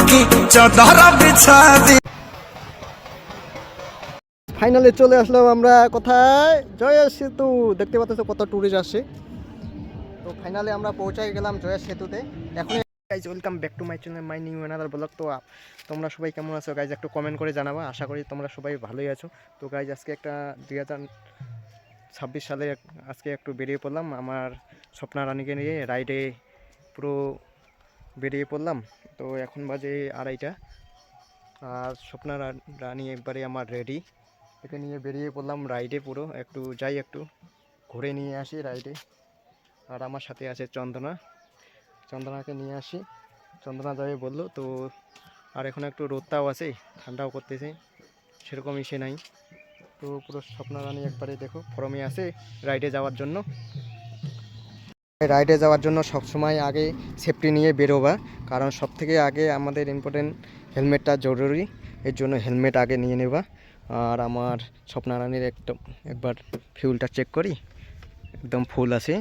की चादर बिछा दी। ফাইনালি চলে আসলাম আমরা কোথায়, জয়া সেতু। দেখতে পাচ্ছ কত ট্যুরিস্ট আসছে। তো ফাইনালি আমরা পৌঁছাই গেলাম জয়া সেতুতে। এখন guys welcome back to my channel, my new another blog. তো তোমরা সবাই কেমন আছো গাইজ, একটু কমেন্ট করে জানাবা। আশা করি তোমরা সবাই ভালোই আছো। তো গাইজ আজকে একটা 2026 সালে আজকে একটু বেরিয়ে পড়লাম আমার স্বপ্না রানীকে নিয়ে রাইডে পুরো বেরিয়ে পড়লাম। তো এখন বাজে 2:30, আর স্বপ্না রানী একবারে আমার রেডি। একে নিয়ে বেরিয়ে পড়লাম রাইডে, পুরো একটু যাই, একটু ঘুরে নিয়ে আসি রাইডে। আর আমার সাথে আছে চন্দনাকে নিয়ে আসি, চন্দনা যাবে বললো। তো আর এখন একটু রোদটাও আছে, ঠান্ডাও করতেছে, সেরকম ইসে নাই। তো পুরো স্বপ্না রানী একবারে দেখো ফরমে আছে রাইডে যাওয়ার জন্য। রাইডে যাওয়ার জন্য সবসময় আগে সেফটি নিয়ে বেরোবা, কারণ সব থেকে আগে আমাদের ইম্পর্টেন্ট হেলমেটটা জরুরি। এর জন্য হেলমেট আগে নিয়ে নেবা। আর আমার স্বপ্না রানীর একবার ফিউলটা চেক করি, একদম ফুল আছে,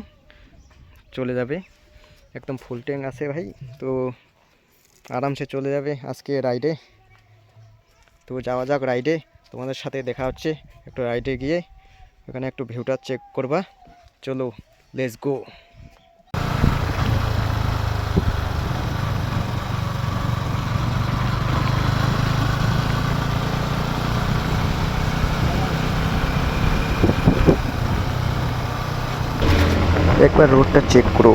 চলে যাবে, একদম ফুল ট্যাঙ্ক আছে ভাই। তো আরামসে চলে যাবে আজকে রাইডে। তো যাওয়া যাক রাইডে, তোমাদের সাথে দেখা হচ্ছে একটু রাইডে গিয়ে। ওখানে একটু ভিউটা চেক করবা, চলো লেটস গো। একবার রোডটা চেক করো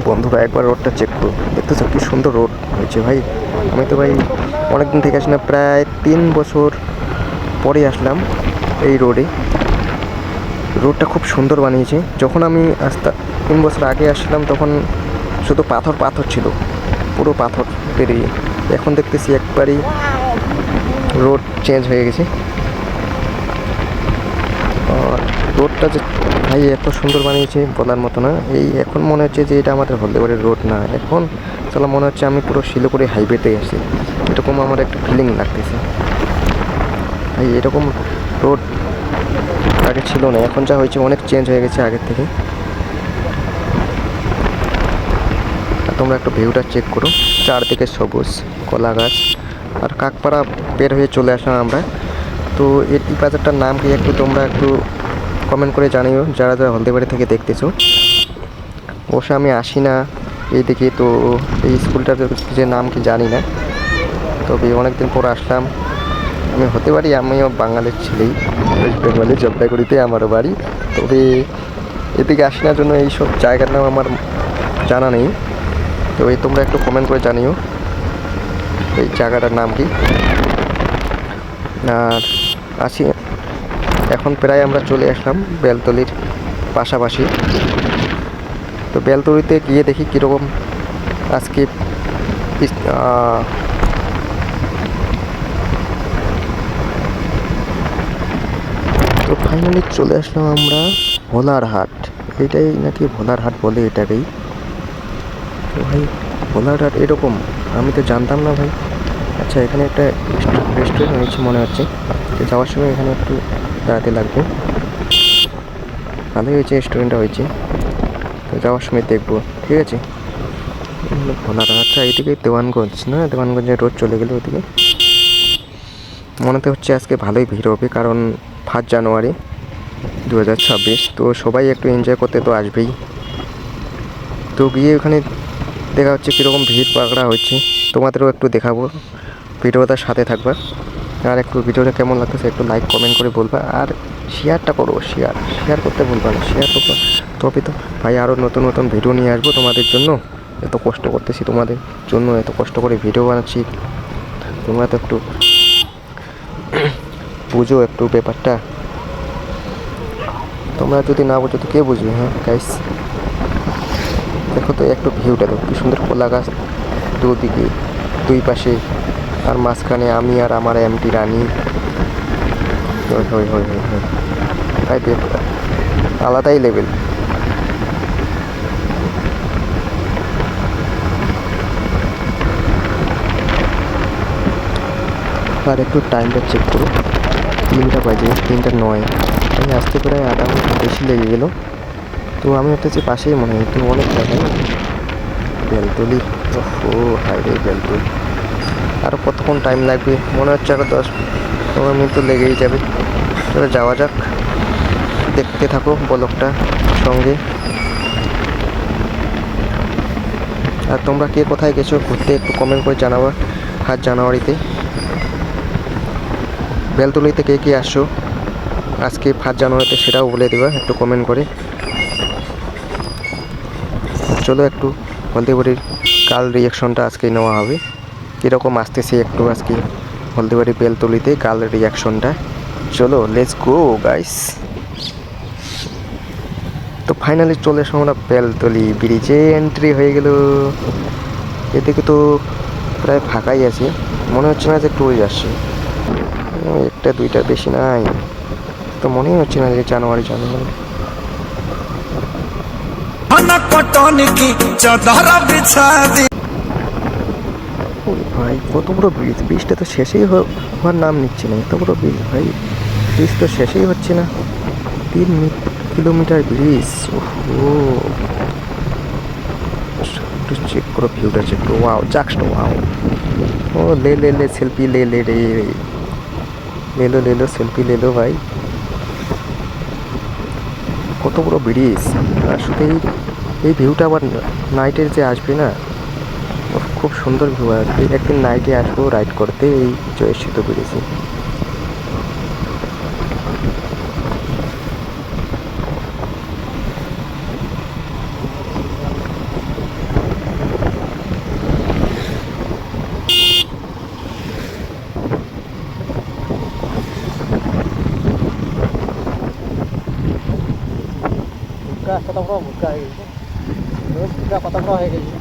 বন্ধুরা, একবার রোডটা চেক করো। দেখতেছো কি সুন্দর রোড হয়েছে ভাই। আমি তো ভাই অনেকদিন থেকে আসি না, প্রায় 3 বছর পরে আসলাম এই রোডে। রোডটা খুব সুন্দর বানিয়েছে। যখন আমি 3 বছর আগে আসলাম তখন শুধু পাথর পাথর ছিল, পুরো পাথর পেরিয়ে। এখন দেখতেছি একবারই রোড চেঞ্জ হয়ে গেছে। আর রোডটা যে ভাই এত সুন্দর বানিয়েছে বলার মতো না। এই এখন মনে হচ্ছে যে এটা আমাদের হলদেবাড়ির রোড না, এখন চলো মনে হচ্ছে আমি পুরো শিলিগুড়ি হাইওয়েতে আসি, এরকম আমার একটা ফিলিং লাগতেছে ভাই। এরকম রোড আগে ছিল না, এখন যা হয়েছে অনেক চেঞ্জ হয়ে গেছে আগের থেকে। তোমরা একটু ভিউটা চেক করো, চারদিকে সবুজ কলা গাছ। আর কাকপাড়া বের হয়ে চলে আসলাম আমরা। তো এই বাজারটার নাম কি একটু তোমরা একটু কমেন্ট করে জানিও, যারা যারা হলদেবাড়ি থেকে দেখতেছো। অবশ্য আমি আসি না এইদিকে, তো এই স্কুলটার যে নাম কি জানি না, তবে অনেকদিন পর আসলাম। আমি হতে পারি আমিও বাঙালির ছেলেই, ওয়েস্ট বেঙ্গলের জলপাইগুড়িতে আমারও বাড়ি। তবে এদিকে আসি না জন্য এইসব জায়গার নাম আমার জানা নেই। তো এই তোমরা একটু কমেন্ট করে জানিও এই জায়গাটার নাম কি। আর আসি, এখন প্রায় আমরা চলে আসলাম বেলতলির পাশাপাশি। তো বেলতলিতে গিয়ে দেখি কীরকম আজকে তো ফাইনালি চলে আসলাম আমরা ভোলার হাট। এটাই নাকি ভোলার হাট বলে এটাকেই। তো ভাই ভোলার হাট এরকম আমি তো জানতাম না ভাই। আচ্ছা, এখানে একটা রেস্টুরেন্ট হয়েছে মনে হচ্ছে। তো যাওয়ার সময় এখানে একটু দাঁড়াতে লাগবে। ভালোই হয়েছে রেস্টুরেন্টটা হয়েছে, তো যাওয়ার সময় দেখবো, ঠিক আছে। ভোলার হাট, আচ্ছা এইদিকে দেওয়ানগঞ্জ না, দেওয়ানগঞ্জের রোড চলে গেলে ওদিকে। মনে তো হচ্ছে আজকে ভালোই ভিড় হবে, কারণ 5 জানুয়ারি 2026। তো সবাই একটু এনজয় করতে তো আসবেই। তো গিয়ে ওখানে দেখা হচ্ছে কীরকম ভিড় পাকড়া হচ্ছে, তোমাদেরও একটু দেখাবো, ভিডিওটার সাথে থাকবা। আর একটু ভিডিওটা কেমন লাগতেছে একটু লাইক কমেন্ট করে বলবা, আর শেয়ারটা করো, শেয়ার করতে ভুলবা না, শেয়ার করবা। তবে তো ভাই আরও নতুন নতুন ভিডিও নিয়ে আসবো তোমাদের জন্য। এত কষ্ট করতেছি তোমাদের জন্য, এত কষ্ট করে ভিডিও বানাচ্ছি, তোমরা তো একটু বুঝো একটু ব্যাপারটা। তোমরা যদি না বুঝো তো কে বুঝবে? হ্যাঁ গাইস, দেখো তো একটু ভিউটা দেখো কি সুন্দর, কলা গাছ দুদিকে, দুই পাশে, আর মাঝখানে আমি আর আমার এমটি রানী। ভাই আলাদাই লেভেল। আর একটু টাইমটা চেক করো, 3টা বাজে, 3:09। আমি আসতে প্রায় আধা ঘন্টা বেশি লেগে গেলো। তো আমি হতেছি পাশেই মনে হয়, তো অনেক জায়গায় বেলতলি। ও হাইরে বেলতলি। আরও কতক্ষণ টাইম লাগবে, মনে হচ্ছে আরও 10-15 মিনিট তো লেগেই যাবে। চলো যাওয়া যাক, দেখতে থাকো ব্লগটা সঙ্গে। আর তোমরা কে কোথায় গেছো ঘুরতে একটু কমেন্ট করে জানাবা। 1 জানুয়ারিতে বেলতলিতে কে কে আসছো আজকে 1 জানুয়ারিতে সেটাও বলে দেবা একটু কমেন্ট করে। চলো একটু হলদিবাড়ির কাল রিয়াকশনটা আজকে নেওয়া হবে, কীরকম আসতেছে একটু আজকে হলদিবাড়ি বেলতলিতে কাল রিয়াকশনটা। চলো লেটস গো গাইস। তো ফাইনালি চলে এসো আমরা বেলতলি ব্রিজে, এন্ট্রি হয়ে গেল। এদিকে তো প্রায় ফাঁকাই আছে, মনে হচ্ছে না যে টুরিস্ট আসছে, 1-2টা বেশি নাই তো, মনেই হচ্ছে না যে জানুয়ারি। खाना कटन की चादर बिछा दी। ভাই কত বড় ব্রিজ, ব্রিজটা তো শেষেই হওয়ার নাম নিচ্ছে না, এত বড় ব্রিজ ভাই, ব্রিজ তো শেষেই হচ্ছে না। 3 কিলোমিটার ব্রিজ। ও একটু চেক করো ভিউটা, চেক করো। Wow just wow. ও লে লে লে সেলফি লে লে রে, লে লো সেলফি লে লো ভাই। কত বড় ব্রিজ, আর শুধু এই ভিউটা আবার নাইটের যে আসবে না, খুব সুন্দর ভিউ আসবে। একদিন নাইটে আসবো রাইড করতে এই জয়ের সেতু ব্রিজে। হয়ে গেছে।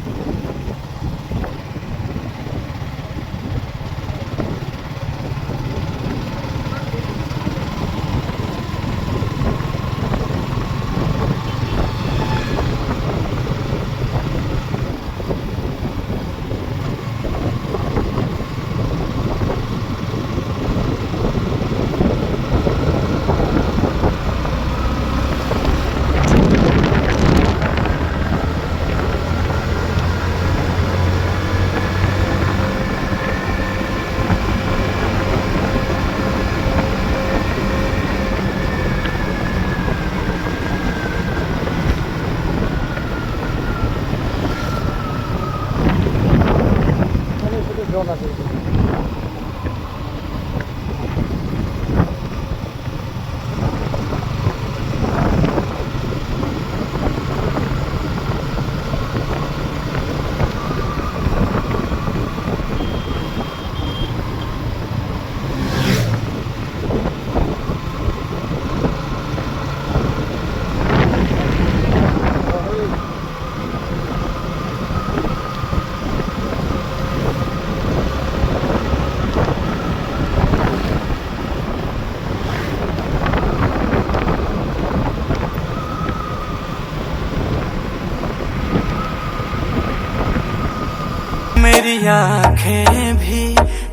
मेरी आँखें भी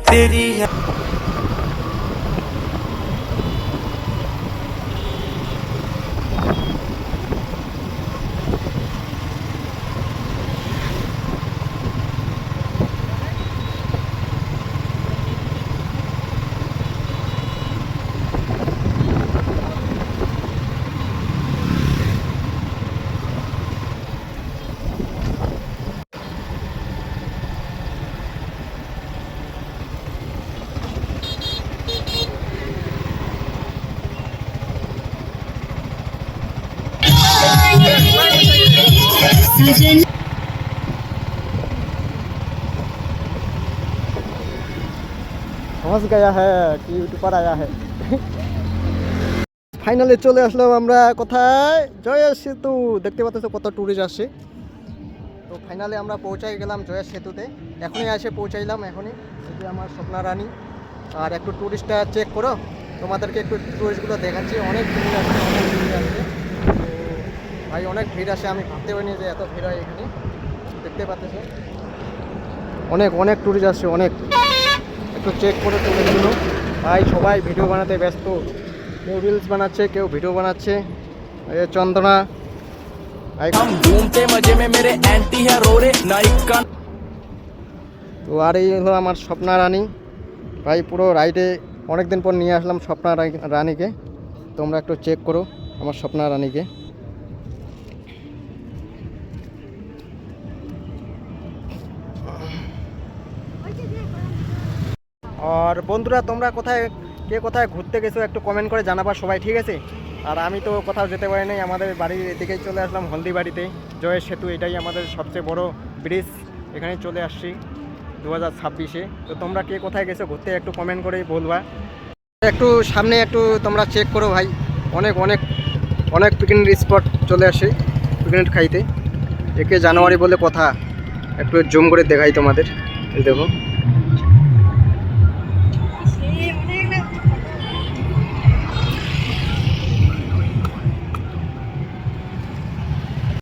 तेरी समझ गया है कि यूट्यूबर आया है। ফাইনালি চলে আসলাম আমরা কোথায়, জয়ের সেতু। দেখতে পাচ্ছ কত ট্যুরিস্ট আসছে। তো ফাইনালি আমরা পৌঁছাই গেলাম জয়ের সেতুতে, এখনই এসে পৌঁছাইলাম এখনই। এই যে আমার স্বপ্না রানী। আর একটু ট্যুরিস্টটা চেক করো, তোমাদেরকে একটু ট্যুরিস্টগুলো দেখাচ্ছি। অনেক ভিড় আসছে, অনেক ভিড় আসছে। তো ভাই অনেক ভিড় আসে, আমি ভাবতে পারিনি যে এত ভিড় হয় এখানে। দেখতে পাচ্ছ অনেক অনেক ট্যুরিস্ট আসছে, অনেক। একটু চেক করে ট্যুরিস্টগুলো। ভাই সবাই ভিডিও বানাতে ব্যস্ত, কেউ রিলস বানাচ্ছে, কেউ ভিডিও বানাচ্ছে। এই চন্দনা हम घूमते मजे में मेरे एंटी है रो रे नायिका। তো আর এই হলো আমার স্বপ্না রানী ভাই, পুরো রাইডে অনেক দিন পর নিয়ে আসলাম স্বপ্না রানীকে। তোমরা একটু চেক করো আমার স্বপ্না রানীকে। আর বন্ধুরা, তোমরা কে কোথায় ঘুরতে গেছো একটু কমেন্ট করে জানাবা সবাই, ঠিক আছে? আর আমি তো কোথাও যেতে পারি নাই, আমাদের বাড়ির এদিকেই চলে আসলাম হলদিবাড়িতে। জয়ের সেতু, এটাই আমাদের সবচেয়ে বড় ব্রিজ, এখানেই চলে আসছি 2026-এ। তো তোমরা কে কোথায় গেছো ঘুরতে একটু কমেন্ট করে বলবা। একটু সামনে একটু তোমরা চেক করো ভাই, অনেক অনেক অনেক পিকনিক স্পট চলে আসে পিকনিক খাইতে। একে জানুয়ারি বলে কথা, একটু জুম করে দেখাই তোমাদের, এই দেখো।